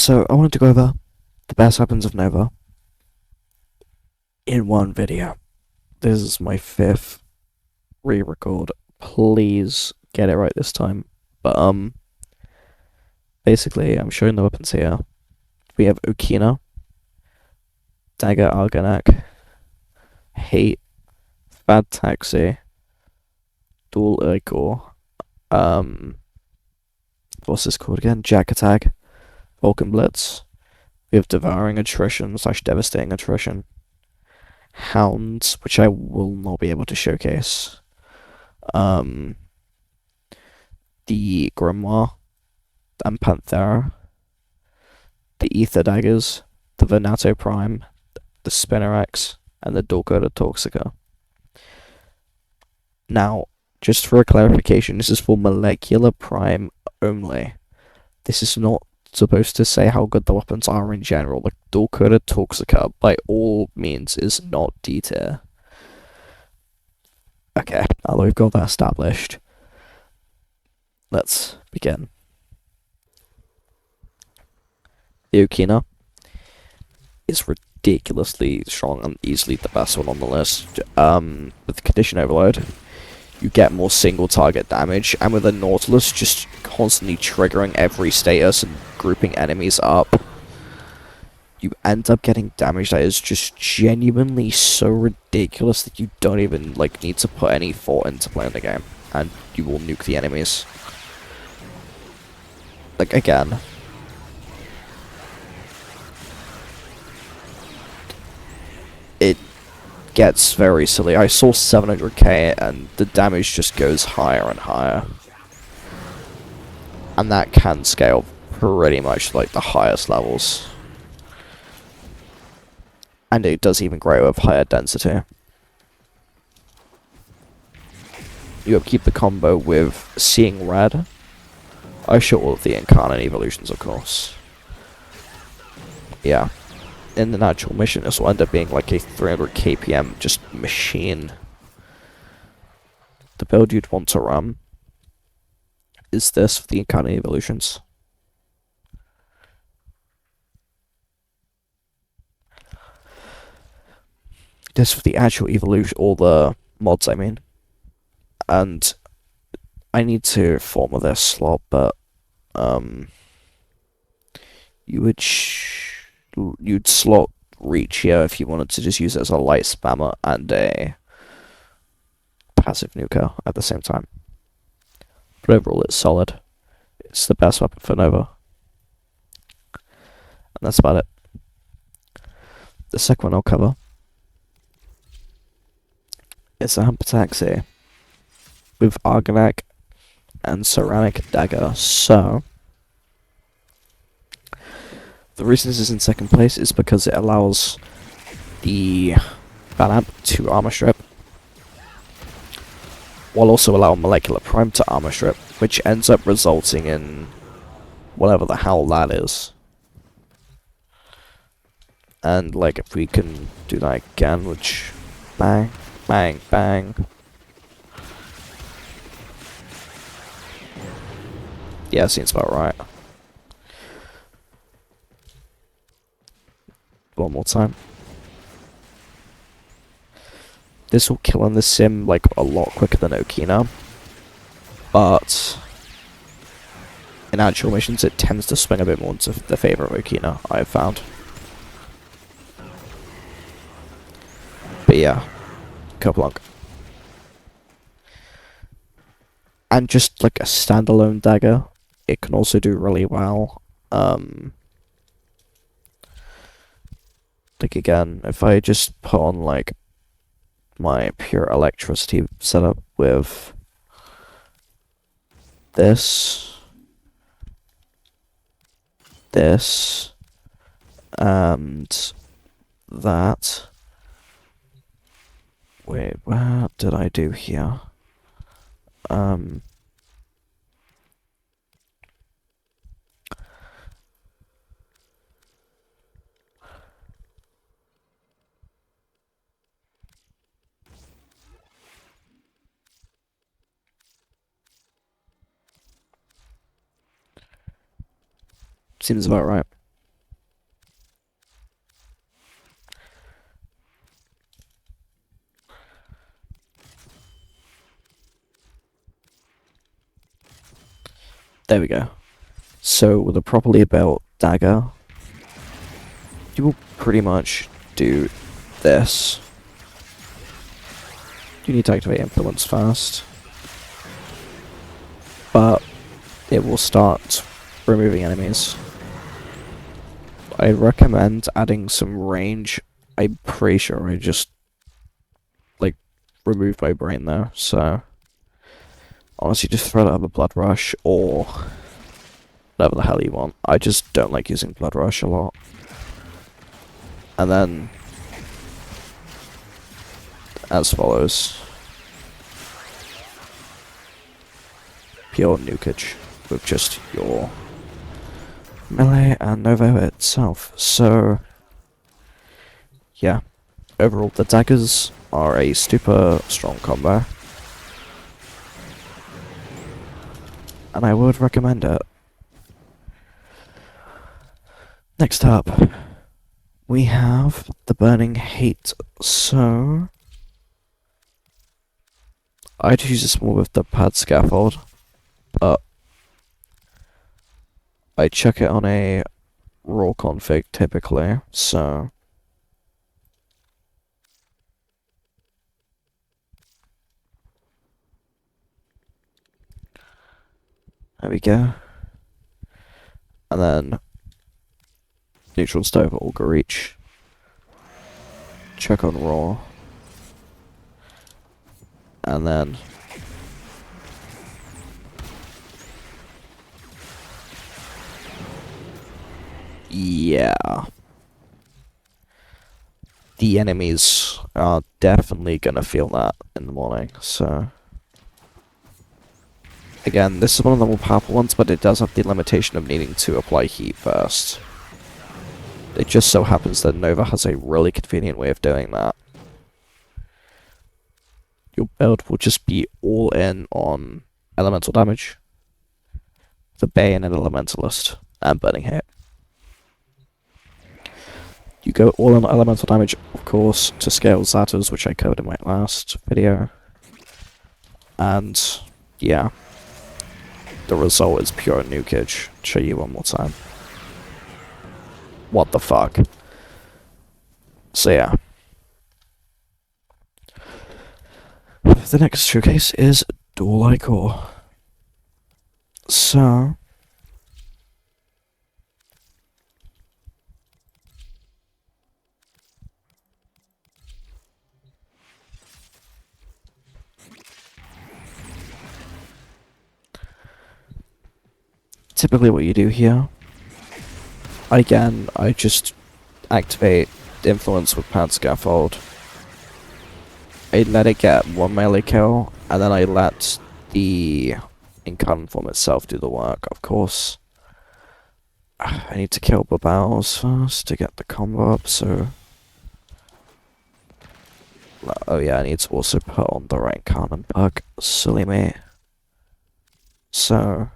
So I wanted to go over the best weapons of Nova in one video. This is my fifth re-record. Please get it right this time. But basically I'm showing the weapons here. We have Okina, Dagger Argonac, Hate, Bad Taxi, Dual Ichor, um what's this called again? Jack Attack, Vulcan Blitz. We have Devouring Attrition / Devastating Attrition. Hounds, which I will not be able to showcase. Um, the Grimoire and Panthera, the Ether Daggers, the Venato Prime, the Spinnerax, and the Dulcoda Toxica. Now, just for a clarification, this is for Molecular Prime only. This is not supposed to say how good the weapons are in general. Like, Dulcoda Toxica, by all means, is not D tier. Okay, now that we've got that established, let's begin. The Okina is ridiculously strong and easily the best one on the list. With Condition Overload, you get more single target damage, and with a Nautilus just constantly triggering every status and grouping enemies up, you end up getting damage that is just genuinely so ridiculous that you don't even need to put any thought into playing the game, and you will nuke the enemies. Like, again, it gets very silly. I saw 700k and the damage just goes higher and higher. And that can scale pretty much like the highest levels. And it does even grow with higher density. You upkeep the combo with Seeing Red. I show all of the Incarnate evolutions, of course. Yeah. In the natural mission, this will end up being like a 300 kpm just machine. The build you'd want to run is this for the Incarnate evolutions. This for the actual evolution, all the mods, I mean. And I need to form this slot, but you'd slot Reach here if you wanted to just use it as a light spammer and a passive nuker at the same time. But overall, it's solid. It's the best weapon for Nova. And that's about it. The second one I'll cover is a Hamper Taxi with Argonac and Ceramic Dagger. So, the reason this is in second place is because it allows the Banab to armor strip, while also allowing Molecular Prime to armor strip, which ends up resulting in whatever the hell that is. And like, if we can do that again, which bang, bang, bang. Yeah, seems about right. One more time. This will kill in the sim like a lot quicker than Okina, but in actual missions it tends to swing a bit more into the favor of Okina, I have found. But yeah, Kerplunk. And just like a standalone dagger, it can also do really well. Like, again, if I just put on like my pure electricity setup with this, and that. Wait, what did I do here? Seems about right. There we go. So with a properly built dagger, you will pretty much do this. You need to activate influence first, but it will start removing enemies. I recommend adding some range. I'm pretty sure I just like removed my brain there, so honestly just throw it up a blood rush or whatever the hell you want. I just don't like using blood rush a lot. And then as follows. Pure nukage with just your melee and Nova itself. So yeah, overall the daggers are a super strong combo, and I would recommend it. Next up, we have the Burning Hate. So I'd use this more with the pad scaffold, but I check it on a raw config typically, so there we go. And then neutral stove auger reach. Check on raw. And then yeah, the enemies are definitely gonna feel that in the morning, so again, this is one of the more powerful ones, but it does have the limitation of needing to apply heat first. It just so happens that Nova has a really convenient way of doing that. Your build will just be all in on elemental damage, the Bayonet Elementalist, and Burning Hate. You go all on elemental damage, of course, to scale Zatters, which I covered in my last video. And yeah, the result is pure nukage. Show you one more time. What the fuck? So yeah. The next showcase is dual ichor. So typically what you do here, again, I just activate influence with pad scaffold. I let it get one melee kill, and then I let the incarnate form itself do the work, of course. I need to kill Babals first to get the combo up, so oh yeah, I need to also put on the right incarnate bug. Silly me. So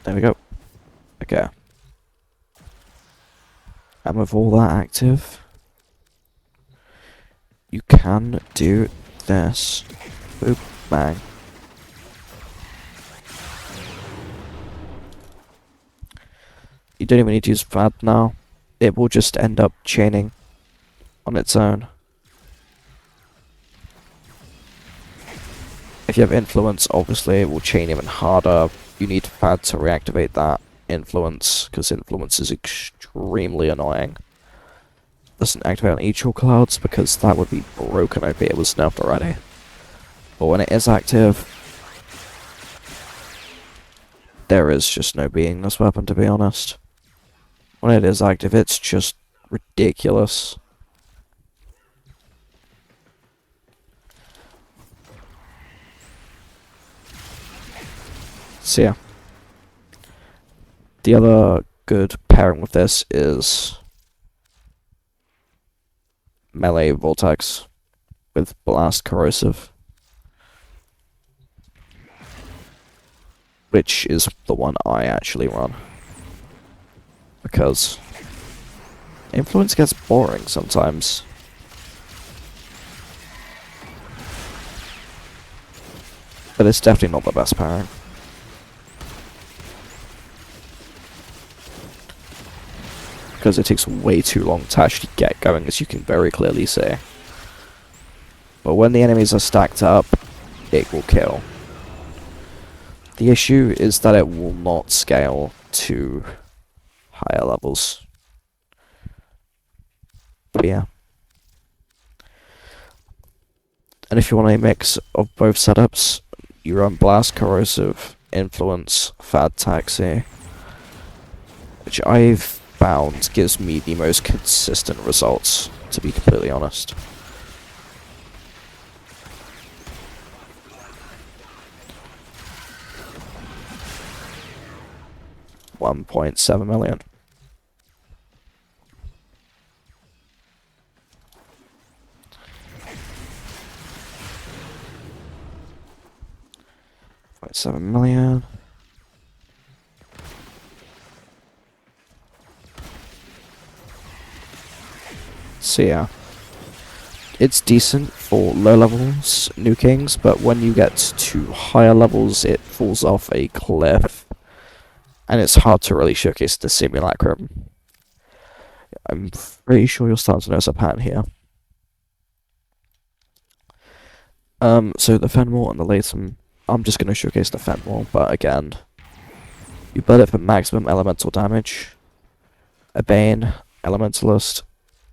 there we go. Okay. And with all that active, you can do this. Boop, bang. You don't even need to use Fad now. It will just end up chaining on its own. If you have influence, obviously it will chain even harder. You need Fad to reactivate that influence, because influence is extremely annoying. Doesn't activate on ichor clouds because that would be broken OP. It was nerfed already. But when it is active, there is just no beating this weapon, to be honest. When it is active, it's just ridiculous. So yeah. The other good pairing with this is melee vortex with blast corrosive, which is the one I actually run, because Influence gets boring sometimes. But it's definitely not the best pairing. Because it takes way too long to actually get going, as you can very clearly see. But when the enemies are stacked up, it will kill. The issue is that it will not scale to higher levels. But yeah. And if you want a mix of both setups, you run Blast, Corrosive, Influence, Fad Taxi, which I've found gives me the most consistent results, to be completely honest. $1.7 million. $0.7 million. So yeah, it's decent for low levels, new kings, but when you get to higher levels, it falls off a cliff, and it's hard to really showcase the simulacrum. I'm pretty sure you're starting to notice a pattern here. So the Phenmor and the Latham, I'm just going to showcase the Phenmor, but again, you build it for maximum elemental damage. A Bane, Elementalist,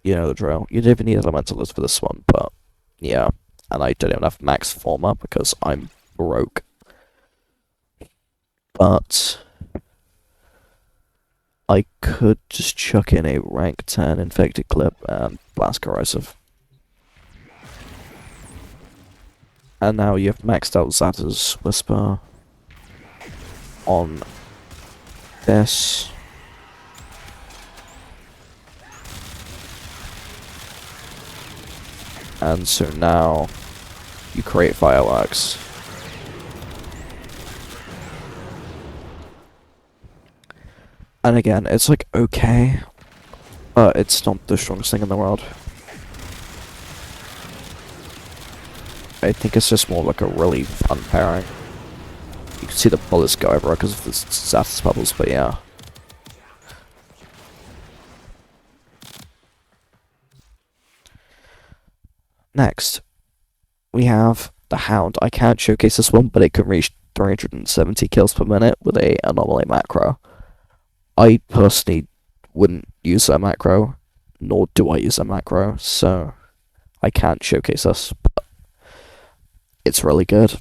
you know the drill. You don't even need Elementalist for this one, but yeah. And I don't even have max Phenmor because I'm broke. But I could just chuck in a rank 10 Infected Clip and Blast Corrosive. And now you've maxed out Zatter's Whisper on this. And so now you create fireworks. And again, it's like okay, but it's not the strongest thing in the world. I think it's just more like a really fun pairing. You can see the bullets go everywhere because of the Zath's bubbles, but yeah. Next, we have the Hound. I can't showcase this one, but it can reach 370 kills per minute with a anomaly macro. I personally wouldn't use a macro, nor do I use a macro, so I can't showcase this. But it's really good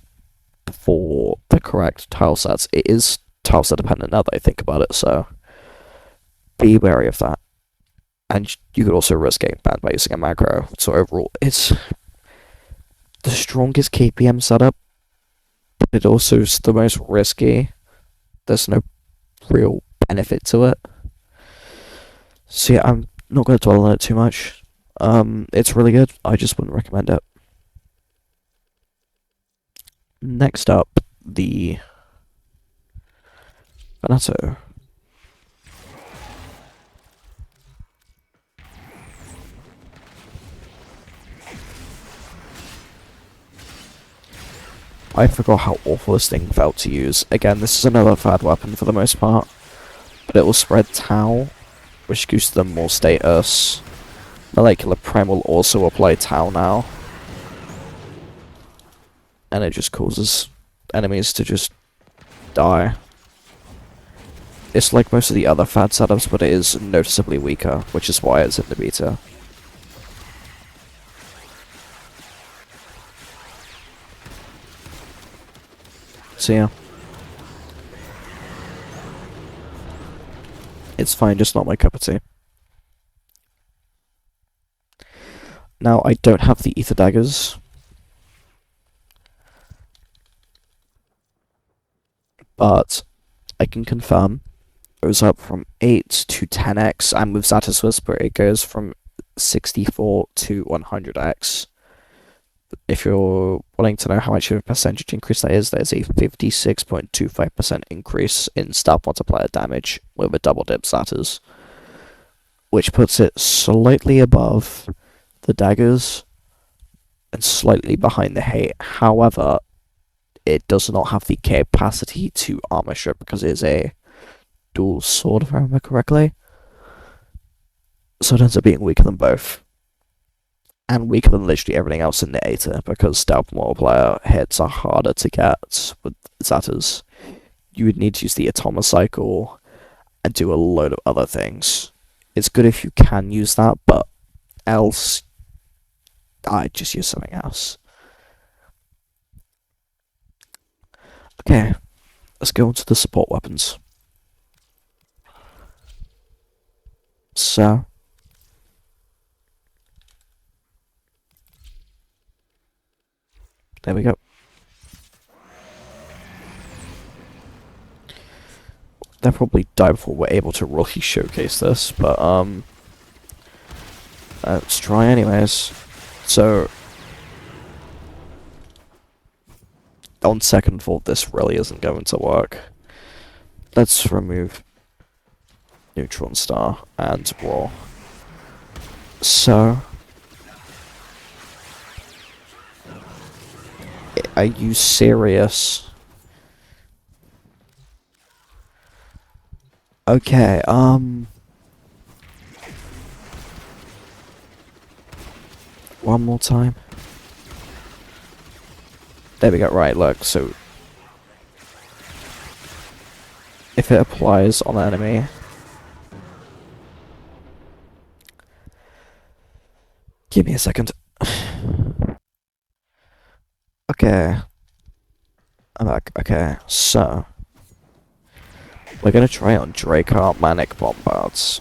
for the correct tile sets. It is tile set dependent now that I think about it, so be wary of that. And you could also risk getting banned by using a macro. So overall, it's the strongest KPM setup, but it also is the most risky. There's no real benefit to it. So yeah, I'm not going to dwell on it too much. It's really good. I just wouldn't recommend it. Next up, the Venato. I forgot how awful this thing felt to use. Again, this is another fad weapon for the most part, but it will spread Tau, which gives them more status. Molecular Prime will also apply Tau now, and it just causes enemies to just die. It's like most of the other fad setups, but it is noticeably weaker, which is why it's in the beta. So yeah. It's fine, just not my cup of tea. Now, I don't have the ether daggers, but I can confirm it goes up from 8 to 10x, and with Zatter's Whisper it goes from 64 to 100x. If you're wanting to know how much of a percentage increase that is, there's a 56.25% increase in stat multiplier damage with a double dip Zatter's. which puts it slightly above the daggers and slightly behind the hate. However, it does not have the capacity to armor strip because it is a dual sword, if I remember correctly. So it ends up being weaker than both. And weaker than literally everything else in the Aether because stealth multiplier hits are harder to get with Zatters. You would need to use the Atomocycle and do a load of other things. It's good if you can use that, but else, I'd just use something else. Okay, let's go into the support weapons. So, there we go. They'll probably die before we're able to really showcase this, but let's try anyways. So, on second thought, this really isn't going to work. Let's remove Neutron Star and Raw. So, are you serious? Okay, one more time. There we go, right, look, so if it applies on an enemy, give me a second. Okay, I'm back. Okay, so we're gonna try it on Dracar Manic Bombards.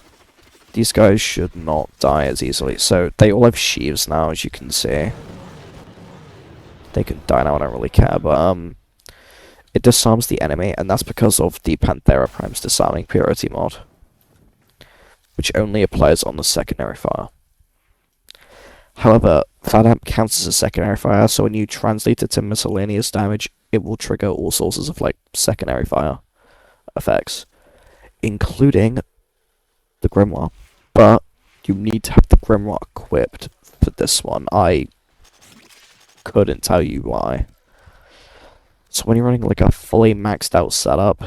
These guys should not die as easily. So they all have sheaves now, as you can see. They can die now, I don't really care, but it disarms the enemy, and that's because of the Panthera Prime's disarming purity mod, which only applies on the secondary fire. However, Flat Amp counts as a secondary fire, so when you translate it to miscellaneous damage, it will trigger all sources of like secondary fire effects, including the Grimoire. But you need to have the Grimoire equipped for this one. I couldn't tell you why. So when you're running like a fully maxed out setup,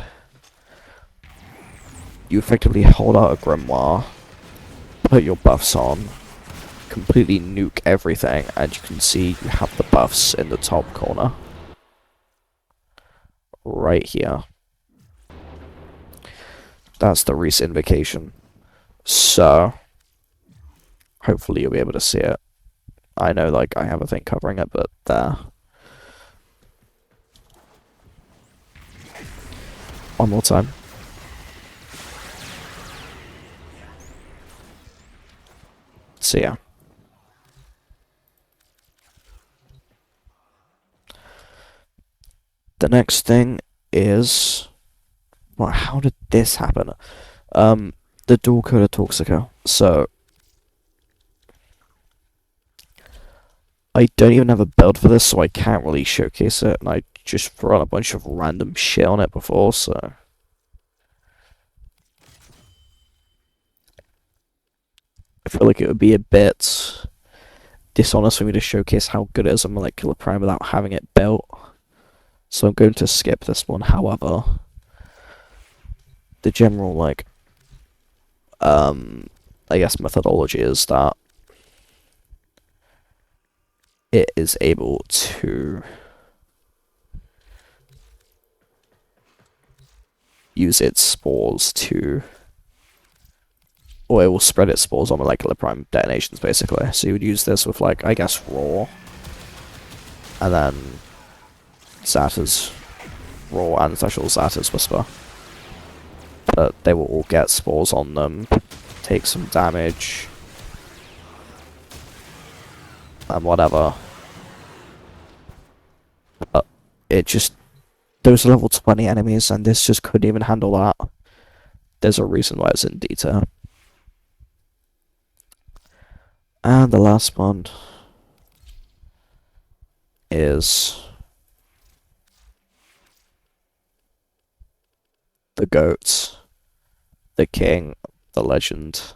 you effectively hold out a Grimoire, put your buffs on, completely nuke everything, and you can see you have the buffs in the top corner. Right here. That's the Reese invocation. So, hopefully you'll be able to see it. I know, like, I have a thing covering it, but there. One more time. So, yeah. The next thing is... Well, how did this happen? The dual coda Toxica. So, I don't even have a build for this, so I can't really showcase it, and I just thrown a bunch of random shit on it before, so... I feel like it would be a bit dishonest for me to showcase how good it is on Molecular Prime without having it built. So I'm going to skip this one. However, the general, like, I guess methodology is that it is able to use its spores to, or it will spread its spores on molecular prime detonations, basically. So you would use this with, like, I guess, Raw, and then Zatter's Raw and special Zatter's Whisper. But they will all get spores on them, take some damage, and whatever. But it just, those are level 20 enemies, and this just couldn't even handle that. There's a reason why it's in detail. And the last one is the goat, the king, the legend,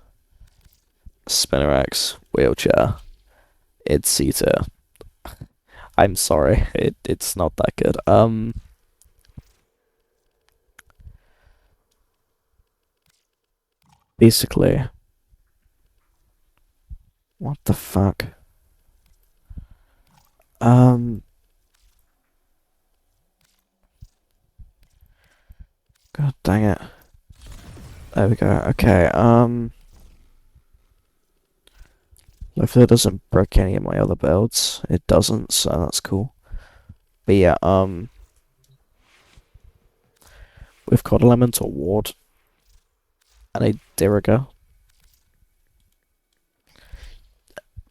Spinnerax, wheelchair. It's Ceeta. I'm sorry, it's not that good. Basically, what the fuck? Um, God dang it. There we go. Okay, hopefully it doesn't break any of my other builds. It doesn't, so that's cool. But yeah, we've got Elemental Ward and a Diriger.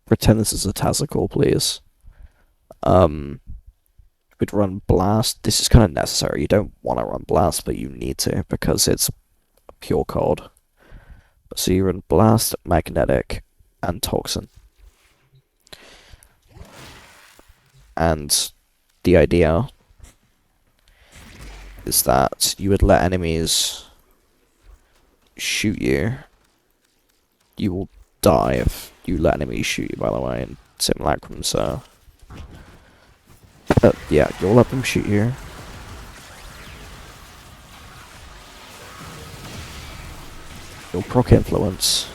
Pretend this is a Tazakor, please. Um, we'd run Blast. This is kind of necessary. You don't want to run Blast, but you need to because it's a pure cold. So you run Blast, Magnetic, and Toxin. And the idea is that you would let enemies shoot you. You will die if you let enemies shoot you, by the way, in Simulacrum, so... But yeah, you'll let them shoot you. You'll proc influence.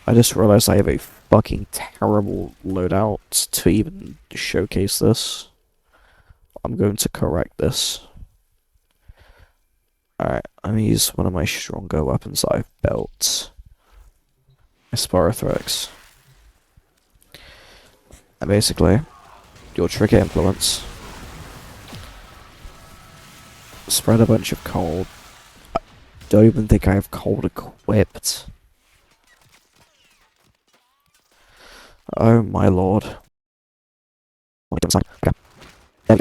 I just realized I have a fucking terrible loadout to even showcase this. I'm going to correct this. Alright, I'm gonna use one of my stronger weapons that I've built. My Sporothrax. And basically, your trigger influence. Spread a bunch of cold. I don't even think I have cold equipped. Oh my lord. Okay. There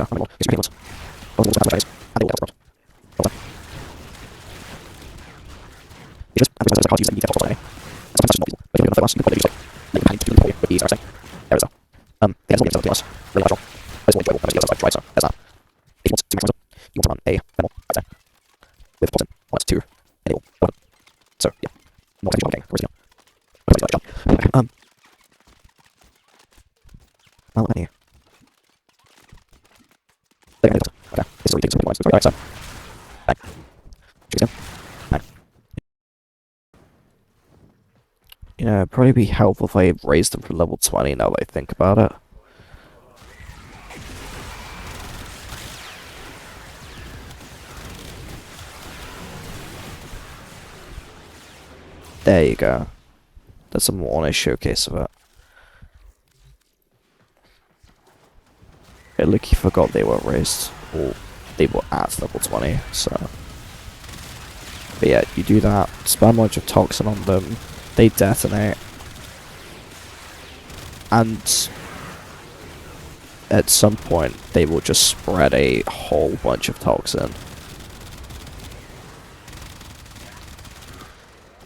we go. You want to run a Phenmor right there with Toxin on it to enable weapon. So yeah, more okay. Where's he going? Okay, well, any. Okay, this is what we take. Right, so bang, choose him, bang. You know, it'd probably be helpful if I raised them from level 20 now that I think about it. There you go. That's a more honest showcase of it. Okay, look, he forgot they were raised, or they were at level 20, so... But yeah, you do that, spam a bunch of Toxin on them, they detonate, and at some point they will just spread a whole bunch of Toxin.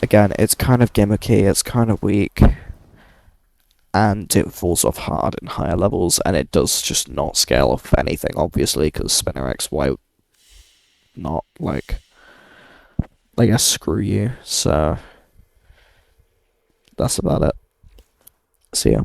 Again, it's kind of gimmicky, it's kind of weak, and it falls off hard in higher levels, and it does just not scale off anything, obviously, because Spinnerax, why not, like, I guess screw you, so that's about it. See ya.